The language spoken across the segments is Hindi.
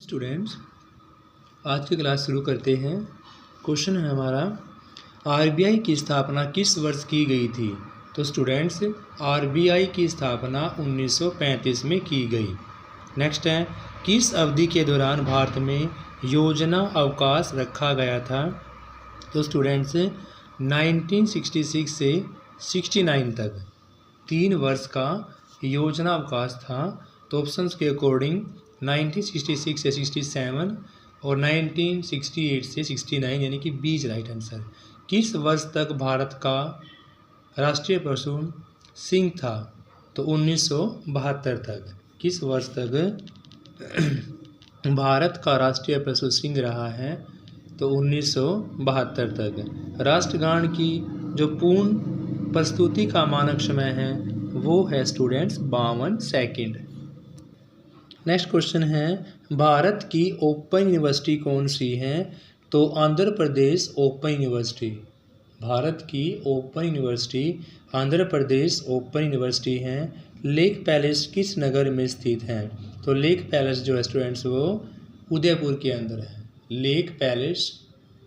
स्टूडेंट्स, आज की क्लास शुरू करते हैं। क्वेश्चन है हमारा, आरबीआई की स्थापना किस वर्ष की गई थी? तो स्टूडेंट्स, आरबीआई की स्थापना 1935 में की गई। नेक्स्ट है, किस अवधि के दौरान भारत में योजना अवकाश रखा गया था? तो स्टूडेंट्स, 1966 से 69 तक 3 वर्ष का योजना अवकाश था। तो ऑप्शंस के अकॉर्डिंग 1966 से 67 और 1968 से 69 यानी कि 20 राइट आंसर। किस वर्ष तक भारत का राष्ट्रीय पशु सिंह था? तो 1972 तक। किस वर्ष तक भारत का राष्ट्रीय पशु सिंह रहा है? तो 1972 तक। राष्ट्रगान की जो पूर्ण प्रस्तुति का मानक समय है वो है स्टूडेंट्स 52 सेकंड। नेक्स्ट क्वेश्चन है, भारत की ओपन यूनिवर्सिटी कौन सी है? तो आंध्र प्रदेश ओपन यूनिवर्सिटी। भारत की open university Andhra Pradesh open university है। लेक पैलेस किस नगर में स्थित है? तो लेक पैलेस जो है स्टूडेंट्स वो उदयपुर के अंदर है। लेक पैलेस,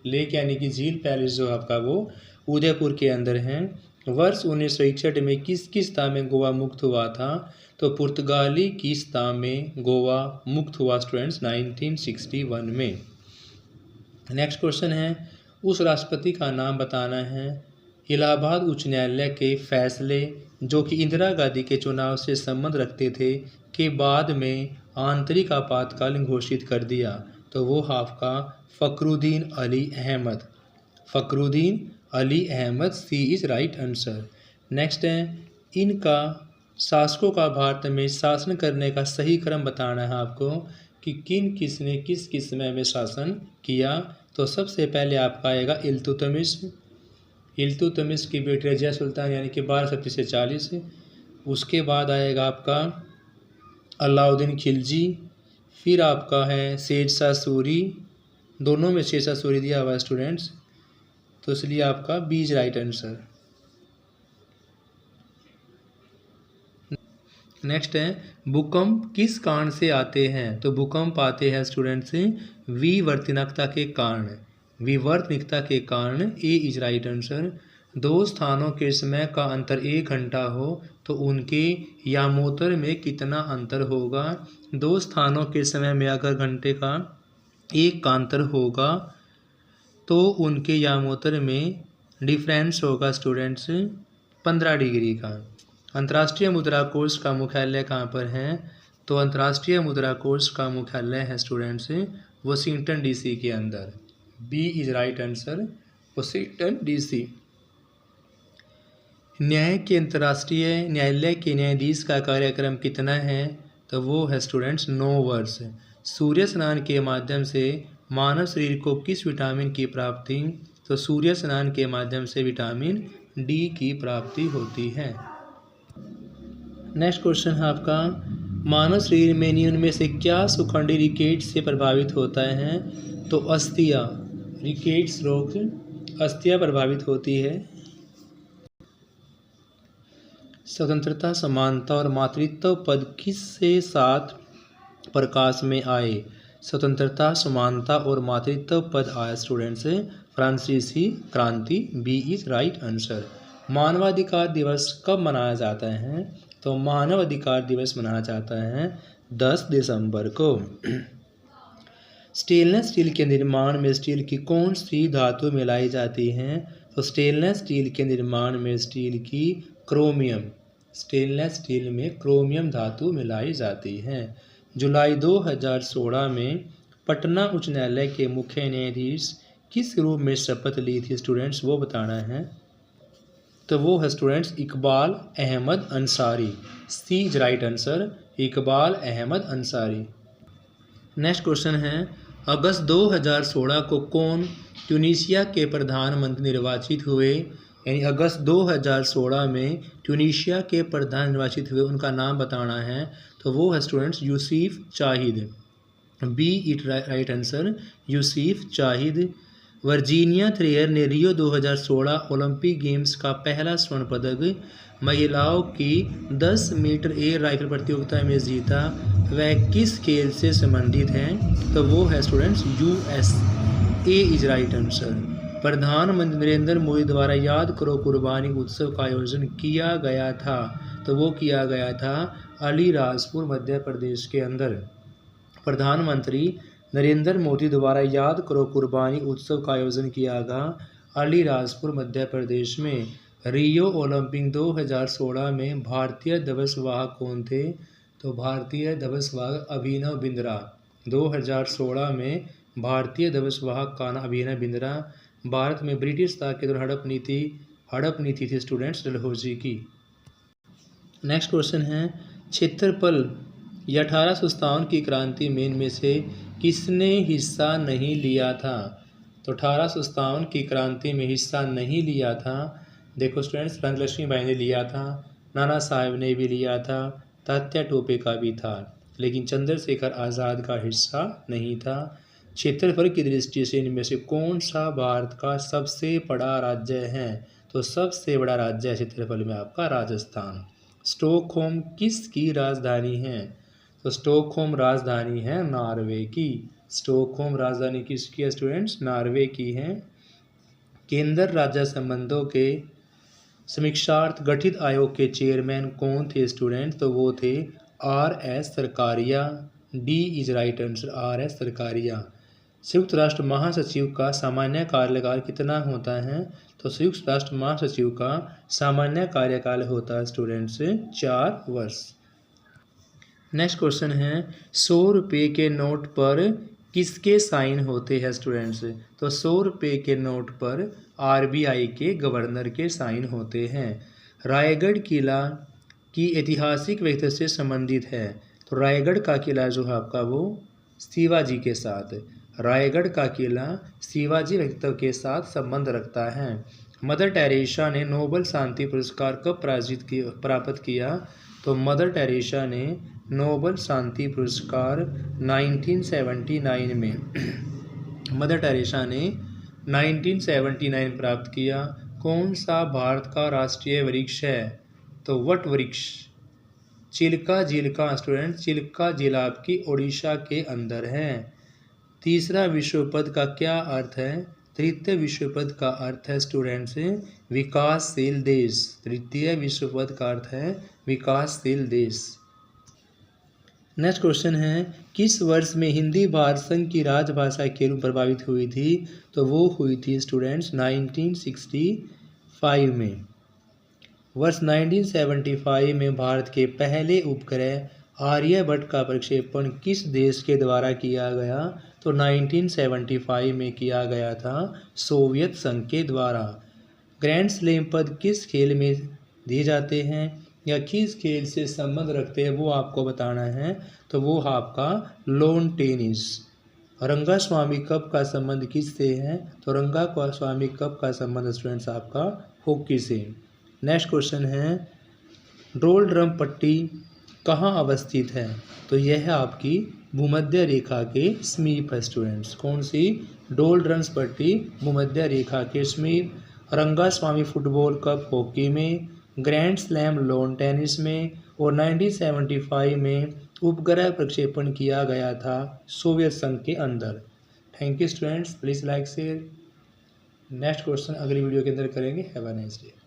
लेक यानी कि झील पैलेस जो आपका वो उदयपुर के अंदर है। वर्ष 1961 में किस किस्ता में गोवा मुक्त हुआ था? तो पुर्तगाली किस्ता में गोवा मुक्त हुआ स्टूडेंट्स 1961 में। नेक्स्ट क्वेश्चन है, उस राष्ट्रपति का नाम बताना है। इलाहाबाद उच्च न्यायालय के फैसले जो कि इंदिरा गांधी के चुनाव से संबंध रखते थे के बाद में आंतरिक आपातकाल घोषित कर दिया। तो वो आपका फखरुद्दीन अली अहमद। फखरुद्दीन अली अहमद, सी इज राइट आंसर। नेक्स्ट है, इनका शासकों का भारत में शासन करने का सही क्रम बताना है आपको कि किसने किस समय में शासन किया। तो सबसे पहले आपका आएगा इल्तुतमिश। इल्तुतमिश की बेटी रजिया सुल्तान यानी कि 1230 से 40। उसके बाद आएगा आपका अलाउद्दीन खिलजी। फिर आपका है शेरशाह सूरी। दोनों में शेरशाह सूरी दिया हुआ है स्टूडेंट्स, तो इसलिए आपका 20 राइट आंसर। नेक्स्ट है, भूकंप किस कारण से आते हैं? तो भूकंप आते हैं स्टूडेंट्स विवर्तनिकता के कारण। विवर्तनिकता के कारण, ए इज राइट आंसर। दो स्थानों के समय का अंतर 1 घंटा हो तो उनके यामोत्तर में कितना अंतर होगा? दो स्थानों के समय में अगर घंटे का 1 का अंतर होगा तो उनके यामोत्तर में डिफरेंस होगा स्टूडेंट्स 15 डिग्री का। अंतर्राष्ट्रीय मुद्रा कोष का मुख्यालय कहाँ पर है? तो अंतर्राष्ट्रीय मुद्रा कोष का मुख्यालय है स्टूडेंट्स वाशिंगटन डीसी के अंदर। B is right answer, Washington DC. न्याय के अंतर्राष्ट्रीय न्यायालय के न्यायाधीश का कार्यक्रम कितना है? तो वो है स्टूडेंट्स 9 वर्ष। सूर्य स्नान के माध्यम से मानव शरीर को किस विटामिन की प्राप्ति? तो सूर्य स्नान के माध्यम से विटामिन डी की प्राप्ति होती है। नेक्स्ट क्वेश्चन है आपका, मानव शरीर में निम्न में से क्या सुखंडी रिकेट से प्रभावित होता है? तो अस्थियां, रिकेट्स रोग अस्थियां प्रभावित होती है। स्वतंत्रता, समानता और मातृत्व पद किस से साथ प्रकाश में आए? स्वतंत्रता, समानता और मातृत्व पद आया स्टूडेंट्स फ्रांसीसी क्रांति। B is right answer. मानवाधिकार दिवस कब मनाया जाता है? तो मानव अधिकार दिवस मनाया जाता है 10 दिसंबर को। स्टेनलेस स्टील के निर्माण में स्टील की कौन सी धातु मिलाई जाती है? तो स्टेनलेस स्टील के निर्माण में स्टील की क्रोमियम, स्टेनलेस स्टील में क्रोमियम धातु मिलाई जाती है। जुलाई 2016 में पटना उच्च न्यायालय के मुख्य न्यायाधीश किस रूप में शपथ ली थी स्टूडेंट्स, वो बताना है। तो वो है students Iqbal Ahmad Ansari. C is right answer, Iqbal Ahmad Ansari. Next question है, अगस्त 2016 को कौन ट्यूनीशिया के प्रधानमंत्री निर्वाचित हुए? यानी अगस्त 2016 में ट्यूनीशिया के प्रधान निर्वाचित हुए, उनका नाम बताना है। तो वो है स्टूडेंट्स यूसुफ चाहिद। B it right answer, Yusuf चाहिद। वर्जीनिया थ्रेयर ने रियो 2016 ओलंपिक गेम्स का पहला स्वर्ण पदक महिलाओं की 10 मीटर एयर राइफल प्रतियोगिता में जीता। वह किस खेल से संबंधित हैं? तो वो है students USA is right answer. प्रधानमंत्री नरेंद्र मोदी द्वारा याद करो कुर्बानी उत्सव का आयोजन किया गया था। तो वो किया गया था अलीराजपुर मध्य प्रदेश के अंदर। प्रधानमंत्री नरेंद्र मोदी द्वारा याद करो कुर्बानी उत्सव का आयोजन किया गया अलीराजपुर मध्य प्रदेश में। रियो ओलंपिक 2016 में भारतीय ध्वज वाहक कौन थे? तो भारतीय ध्वज वाहक अभिनव बिंद्रा। 2016 में भारतीय ध्वज वाहक का नाम अभिनव बिंद्रा। भारत में ब्रिटिश ताज के दौरान हड़प नीति थी स्टूडेंट्स डलहौजी की। नेक्स्ट क्वेश्चन है क्षेत्रफल या 1857 की क्रांति में इनमें से किसने हिस्सा नहीं लिया था? तो 1857 की क्रांति में हिस्सा नहीं लिया था। देखो स्टूडेंट्स, रानी लक्ष्मीबाई ने लिया था, नाना साहेब ने भी लिया था, तात्या टोपे का भी था, लेकिन चंद्रशेखर आज़ाद का हिस्सा नहीं था। क्षेत्रफल की दृष्टि से इनमें से कौन सा भारत का सबसे बड़ा राज्य है? तो सबसे बड़ा राज्य है क्षेत्रफल में आपका राजस्थान। स्टॉकहोम किसकी राजधानी है? तो स्टॉकहोम राजधानी है नॉर्वे की। स्टॉकहोम राजधानी किसकी है स्टूडेंट्स? नॉर्वे की है। केंद्र राज्य संबंधों के समीक्षार्थ गठित आयोग के चेयरमैन कौन थे स्टूडेंट्स? तो वो थे RS Sarkaria. D is right answer, RS Sarkaria. संयुक्त राष्ट्र महासचिव का सामान्य कार्यकाल कितना होता है? तो संयुक्त राष्ट्र महासचिव का सामान्य कार्यकाल होता है स्टूडेंट्स 4 वर्ष। नेक्स्ट क्वेश्चन है 100 रुपये के नोट पर किसके साइन होते हैं स्टूडेंट्स? तो 100 रुपये के नोट पर RBI के गवर्नर के साइन होते हैं। रायगढ़ किला की ऐतिहासिक व्यक्तित्व से संबंधित है। तो रायगढ़ का किला जो है आपका वो शिवाजी के साथ, रायगढ़ का किला शिवाजी व्यक्तित्व के साथ संबंध रखता है। मदर टेरेसा ने नोबेल शांति पुरस्कार कब प्राप्त किया? तो मदर टेरेसा ने नोबेल शांति पुरस्कार 1979 में मदर टेरेसा ने 1979 प्राप्त किया। कौन सा भारत का राष्ट्रीय वृक्ष है? तो वट वृक्ष। चिल्का झील का स्टूडेंट, चिल्का झील आपकी उड़ीसा के अंदर है। तीसरा विश्व पद का क्या अर्थ है? तृतीय विश्व पद का अर्थ है स्टूडेंट्स विकासशील देश। तृतीय विश्व पद का अर्थ है विकासशील देश। नेक्स्ट क्वेश्चन है किस वर्ष में हिंदी भारत संघ की राजभाषा के रूप प्रभावित हुई थी? तो वो हुई थी स्टूडेंट्स 1965 में। वर्ष 1975 में भारत के पहले उपग्रह आर्यभट्ट का प्रक्षेपण किस देश के द्वारा किया गया? तो 1975 में किया गया था सोवियत संघ के द्वारा। ग्रैंड स्लैम पद किस खेल में दिए जाते हैं या किस खेल से संबंध रखते हैं वो आपको बताना है। तो वो आपका लॉन टेनिस। रंगास्वामी कप का संबंध किससे है? तो रंगास्वामी कप का संबंध स्टूडेंट्स आपका हॉकी से। नेक्स्ट क्वेश्चन है डोल ड्रम पट्टी कहाँ अवस्थित है? तो यह है आपकी भूमध्य रेखा के समीप है स्टूडेंट्स। कौन सी? डोल ड्रम्स पट्टी भूमध्य रेखा के समीप। रंगास्वामी फुटबॉल कप हॉकी में, ग्रैंड स्लैम लॉन टेनिस में और 1975 में उपग्रह प्रक्षेपण किया गया था सोवियत संघ के अंदर। Thank you students, please like share. Next question अगली वीडियो के अंदर करेंगे। Have a nice day.